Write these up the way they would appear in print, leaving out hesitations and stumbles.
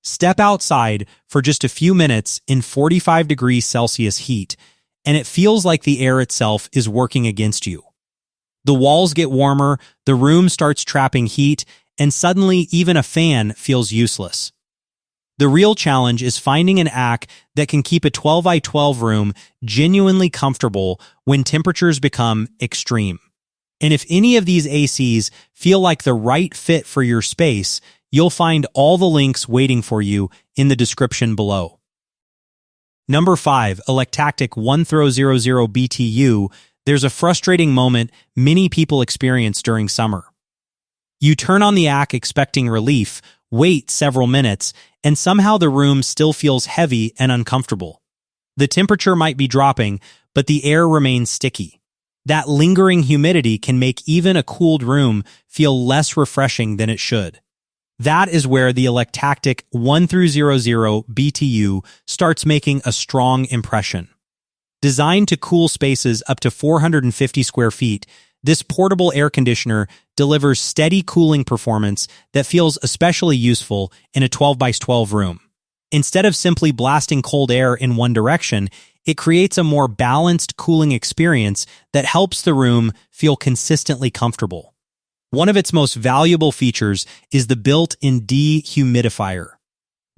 Step outside for just a few minutes in 45 degrees Celsius heat, and it feels like the air itself is working against you. The walls get warmer, the room starts trapping heat, and suddenly even a fan feels useless. The real challenge is finding an ACK that can keep a 12 by 12 room genuinely comfortable when temperatures become extreme. And if any of these ACs feel like the right fit for your space, you'll find all the links waiting for you in the description below. Number 5, Electactic 1Throw00 BTU. There's a frustrating moment many people experience during summer. You turn on the ACK expecting relief, wait several minutes, and somehow the room still feels heavy and uncomfortable. The temperature might be dropping, but the air remains sticky. That lingering humidity can make even a cooled room feel less refreshing than it should. That is where the Electactic 1Throw00 BTU starts making a strong impression. Designed to cool spaces up to 450 square feet, this portable air conditioner delivers steady cooling performance that feels especially useful in a 12 by 12 room. Instead of simply blasting cold air in one direction, it creates a more balanced cooling experience that helps the room feel consistently comfortable. One of its most valuable features is the built-in dehumidifier.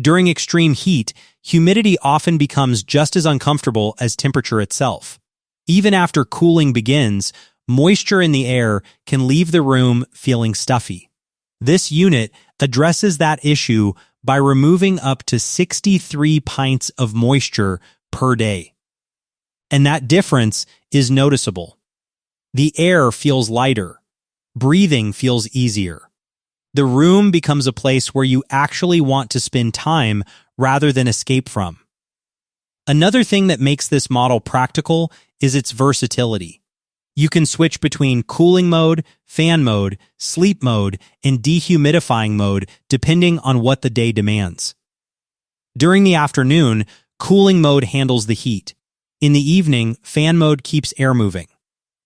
During extreme heat, humidity often becomes just as uncomfortable as temperature itself. Even after cooling begins, moisture in the air can leave the room feeling stuffy. This unit addresses that issue by removing up to 63 pints of moisture per day. And that difference is noticeable. The air feels lighter. Breathing feels easier. The room becomes a place where you actually want to spend time rather than escape from. Another thing that makes this model practical is its versatility. You can switch between cooling mode, fan mode, sleep mode, and dehumidifying mode depending on what the day demands. During the afternoon, cooling mode handles the heat. In the evening, fan mode keeps air moving.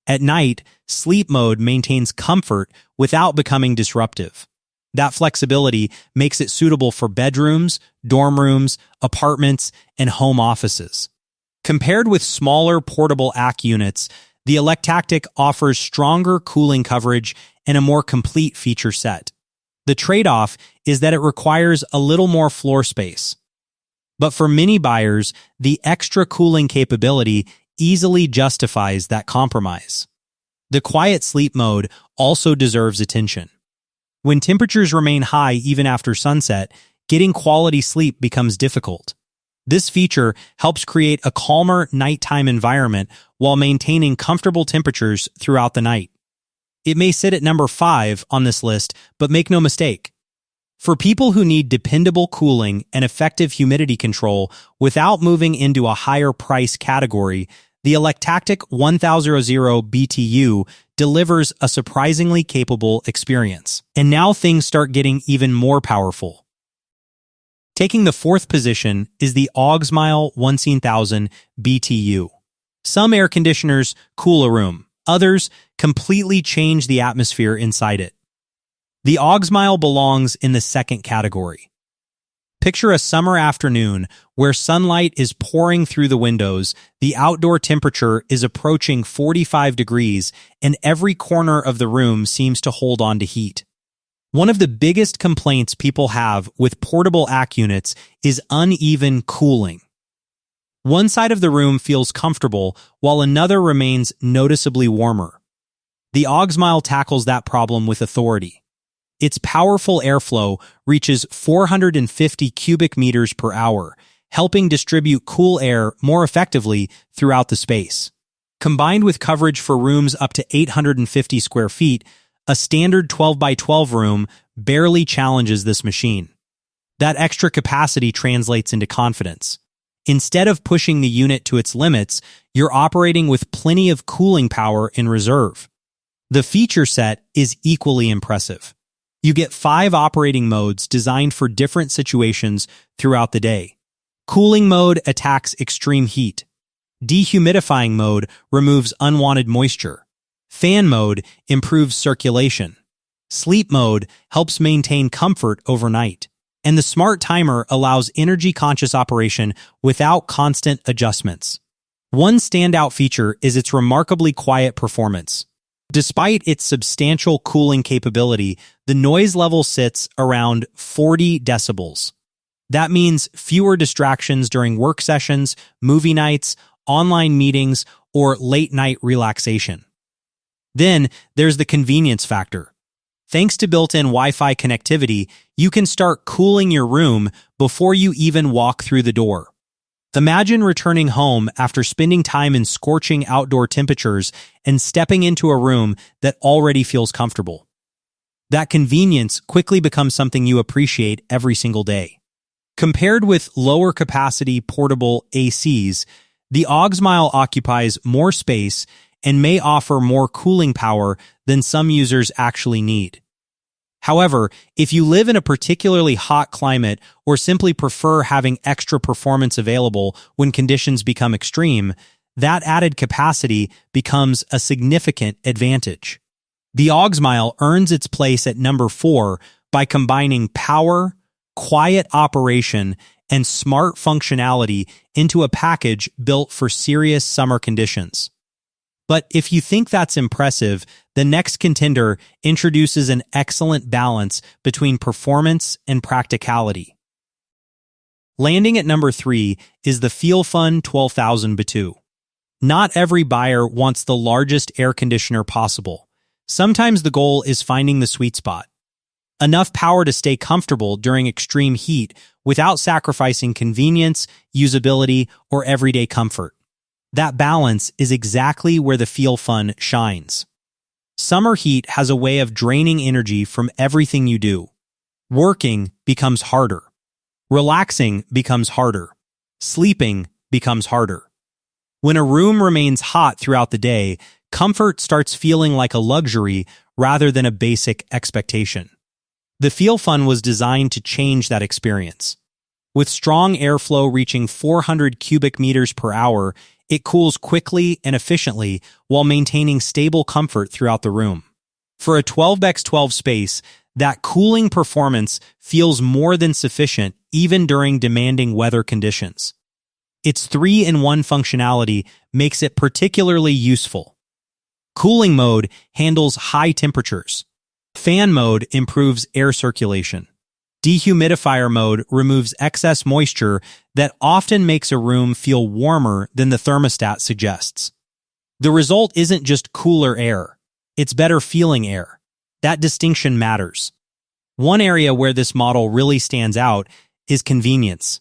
At night, sleep mode maintains comfort without becoming disruptive. That flexibility makes it suitable for bedrooms, dorm rooms, apartments, and home offices. Compared with smaller portable ACK units, the Electactic offers stronger cooling coverage and a more complete feature set. The trade-off is that it requires a little more floor space. But for many buyers, the extra cooling capability easily justifies that compromise. The quiet sleep mode also deserves attention. When temperatures remain high even after sunset, getting quality sleep becomes difficult. This feature helps create a calmer nighttime environment while maintaining comfortable temperatures throughout the night. It may sit at number 5 on this list, but make no mistake. For people who need dependable cooling and effective humidity control without moving into a higher price category, the Electactic 1Throw00 BTU delivers a surprisingly capable experience. And now things start getting even more powerful. Taking the 4th position is the Augsmile 11000 BTU. Some air conditioners cool a room, others completely change the atmosphere inside it. The Augsmile belongs in the second category. Picture a summer afternoon where sunlight is pouring through the windows, the outdoor temperature is approaching 45 degrees, and every corner of the room seems to hold on to heat. One of the biggest complaints people have with portable ACK units is uneven cooling. One side of the room feels comfortable while another remains noticeably warmer. The Augsmile tackles that problem with authority. Its powerful airflow reaches 450 cubic meters per hour, helping distribute cool air more effectively throughout the space. Combined with coverage for rooms up to 850 square feet, a standard 12 by 12 room barely challenges this machine. That extra capacity translates into confidence. Instead of pushing the unit to its limits, you're operating with plenty of cooling power in reserve. The feature set is equally impressive. You get 5 operating modes designed for different situations throughout the day. Cooling mode attacks extreme heat. Dehumidifying mode removes unwanted moisture. Fan mode improves circulation. Sleep mode helps maintain comfort overnight. and the smart timer allows energy-conscious operation without constant adjustments. One standout feature is its remarkably quiet performance. Despite its substantial cooling capability, the noise level sits around 40 decibels. That means fewer distractions during work sessions, movie nights, online meetings, or late-night relaxation. Then there's the convenience factor. Thanks to built-in Wi-Fi connectivity, you can start cooling your room before you even walk through the door. Imagine returning home after spending time in scorching outdoor temperatures and stepping into a room that already feels comfortable. That convenience quickly becomes something you appreciate every single day. Compared with lower capacity portable ACs, the Augsmile occupies more space and may offer more cooling power than some users actually need. However, if you live in a particularly hot climate or simply prefer having extra performance available when conditions become extreme, that added capacity becomes a significant advantage. The Augsmile earns its place at number 4 by combining power, quiet operation, and smart functionality into a package built for serious summer conditions. But if you think that's impressive, the next contender introduces an excellent balance between performance and practicality. Landing at number 3 is the FeelFunn 12,000 BTU. Not every buyer wants the largest air conditioner possible. Sometimes the goal is finding the sweet spot. Enough power to stay comfortable during extreme heat without sacrificing convenience, usability, or everyday comfort. That balance is exactly where the FeelFunn shines. Summer heat has a way of draining energy from everything you do. Working becomes harder. Relaxing becomes harder. Sleeping becomes harder. When a room remains hot throughout the day, comfort starts feeling like a luxury rather than a basic expectation. The FeelFunn was designed to change that experience. With strong airflow reaching 400 cubic meters per hour, it cools quickly and efficiently while maintaining stable comfort throughout the room. For a 12x12 space, that cooling performance feels more than sufficient even during demanding weather conditions. Its 3-in-1 functionality makes it particularly useful. Cooling mode handles high temperatures. Fan mode improves air circulation. Dehumidifier mode removes excess moisture that often makes a room feel warmer than the thermostat suggests. The result isn't just cooler air, it's better feeling air. That distinction matters. One area where this model really stands out is convenience.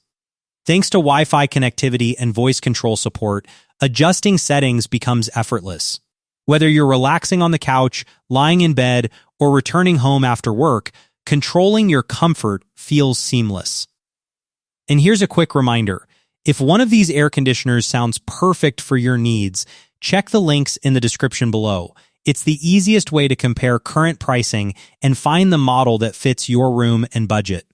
Thanks to Wi-Fi connectivity and voice control support, adjusting settings becomes effortless. Whether you're relaxing on the couch, lying in bed, or returning home after work, controlling your comfort feels seamless. And here's a quick reminder. If one of these air conditioners sounds perfect for your needs, check the links in the description below. It's the easiest way to compare current pricing and find the model that fits your room and budget.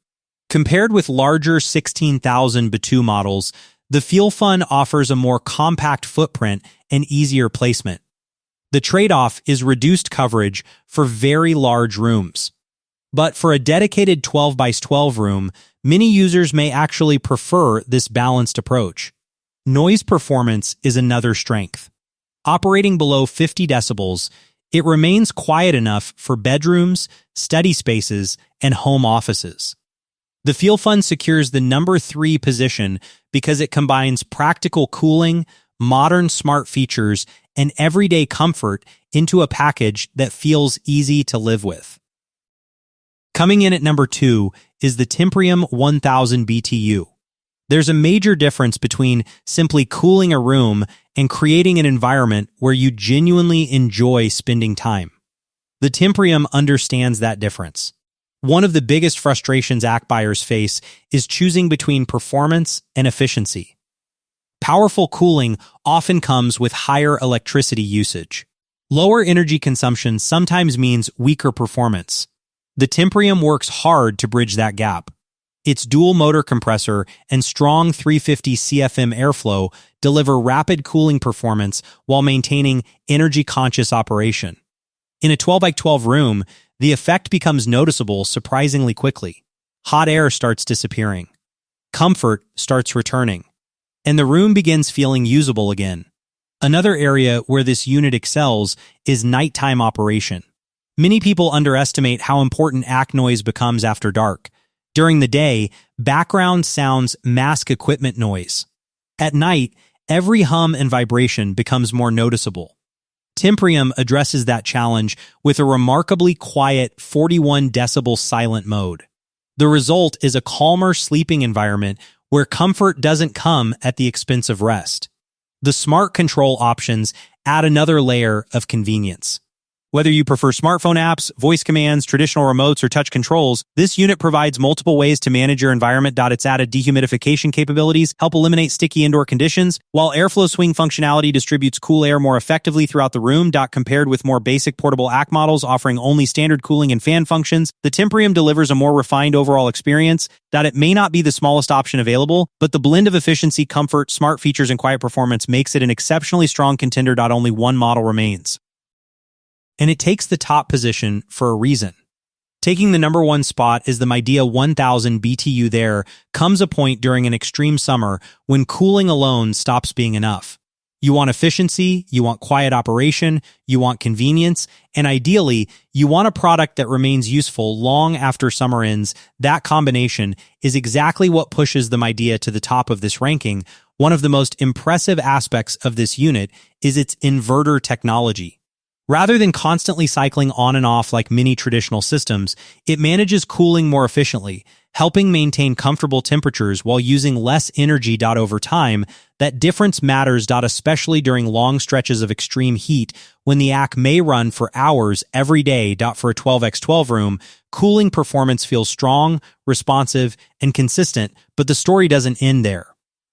Compared with larger 16,000 BTU models, the FeelFunn offers a more compact footprint and easier placement. The trade-off is reduced coverage for very large rooms. But for a dedicated 12x12 room, many users may actually prefer this balanced approach. Noise performance is another strength. Operating below 50 decibels, it remains quiet enough for bedrooms, study spaces, and home offices. The FeelFunn secures the number 3 position because it combines practical cooling, modern smart features, and everyday comfort into a package that feels easy to live with. Coming in at number 2 is the Temprium 1000 BTU. There's a major difference between simply cooling a room and creating an environment where you genuinely enjoy spending time. The Temprium understands that difference. One of the biggest frustrations AC buyers face is choosing between performance and efficiency. Powerful cooling often comes with higher electricity usage. Lower energy consumption sometimes means weaker performance. The Temprium works hard to bridge that gap. Its dual motor compressor and strong 350 CFM airflow deliver rapid cooling performance while maintaining energy-conscious operation. In a 12x12 room, the effect becomes noticeable surprisingly quickly. hot air starts disappearing. Comfort starts returning, and the room begins feeling usable again. Another area where this unit excels is nighttime operation. Many people underestimate how important ACK noise becomes after dark. During the day, background sounds mask equipment noise. At night, every hum and vibration becomes more noticeable. Temprium addresses that challenge with a remarkably quiet 41 decibel silent mode. The result is a calmer sleeping environment where comfort doesn't come at the expense of rest. The smart control options add another layer of convenience. Whether you prefer smartphone apps, voice commands, traditional remotes, or touch controls, this unit provides multiple ways to manage your environment. Its added dehumidification capabilities help eliminate sticky indoor conditions, while airflow swing functionality distributes cool air more effectively throughout the room. Compared with more basic portable ACK models offering only standard cooling and fan functions, the Temprium delivers a more refined overall experience. It may not be the smallest option available, but the blend of efficiency, comfort, smart features, and quiet performance makes it an exceptionally strong contender. Only one model remains, and it takes the top position for a reason. Taking the number one spot is the Midea 1000 BTU. There comes a point during an extreme summer when cooling alone stops being enough. You want efficiency, you want quiet operation, you want convenience, and ideally, you want a product that remains useful long after summer ends. That combination is exactly what pushes the Midea to the top of this ranking. One of the most impressive aspects of this unit is its inverter technology. Rather than constantly cycling on and off like many traditional systems, it manages cooling more efficiently, helping maintain comfortable temperatures while using less energy. Over time, that difference matters, especially during long stretches of extreme heat when the ACK may run for hours every day. For a 12x12 room, cooling performance feels strong, responsive, and consistent, but the story doesn't end there.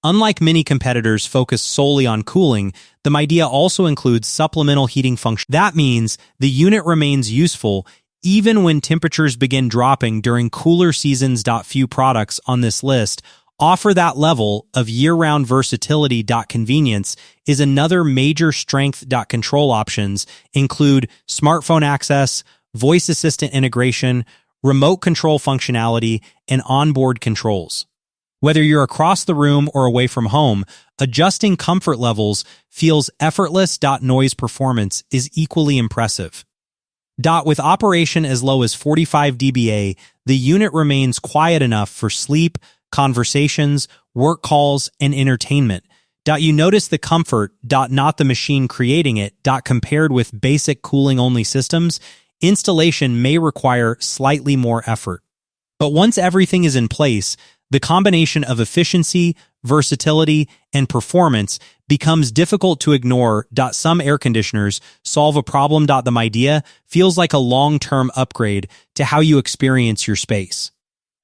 Unlike many competitors focused solely on cooling, the Midea also includes supplemental heating function. That means the unit remains useful even when temperatures begin dropping during cooler seasons. Few products on this list offer that level of year-round versatility. Convenience is another major strength. Control options include smartphone access, voice assistant integration, remote control functionality, and onboard controls. Whether you're across the room or away from home, adjusting comfort levels feels effortless. Noise performance is equally impressive. With operation as low as 45 dBA, the unit remains quiet enough for sleep, conversations, work calls, and entertainment. You notice the comfort, not the machine creating it. Compared with basic cooling-only systems, installation may require slightly more effort. But once everything is in place, the combination of efficiency, versatility, and performance becomes difficult to ignore. Some air conditioners solve a problem. The Midea feels like a long-term upgrade to how you experience your space.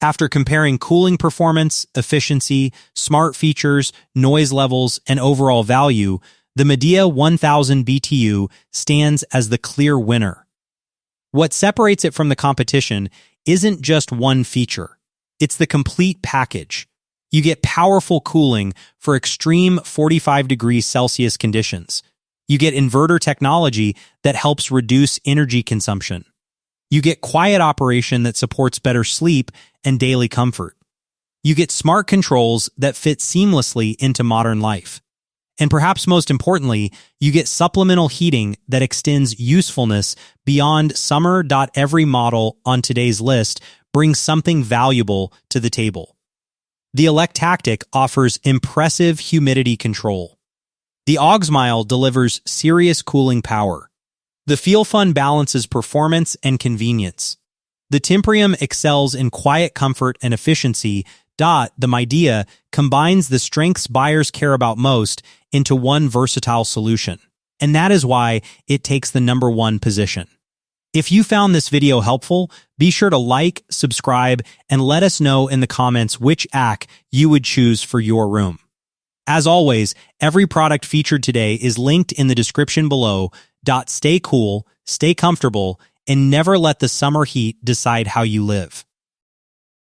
After comparing cooling performance, efficiency, smart features, noise levels, and overall value, the Midea 1000 BTU stands as the clear winner. What separates it from the competition isn't just one feature. It's the complete package. You get powerful cooling for extreme 45 degrees Celsius conditions. You get inverter technology that helps reduce energy consumption. You get quiet operation that supports better sleep and daily comfort. You get smart controls that fit seamlessly into modern life. And perhaps most importantly, you get supplemental heating that extends usefulness beyond summer. Every model on today's list brings something valuable to the table. The Electactic offers impressive humidity control. The Augsmile delivers serious cooling power. The FeelFunn balances performance and convenience. The Temprium excels in quiet comfort and efficiency. The Midea combines the strengths buyers care about most into one versatile solution. And that is why it takes the number one position. If you found this video helpful, be sure to like, subscribe, and let us know in the comments which ACK you would choose for your room. As always, every product featured today is linked in the description below. Stay cool, stay comfortable, and never let the summer heat decide how you live.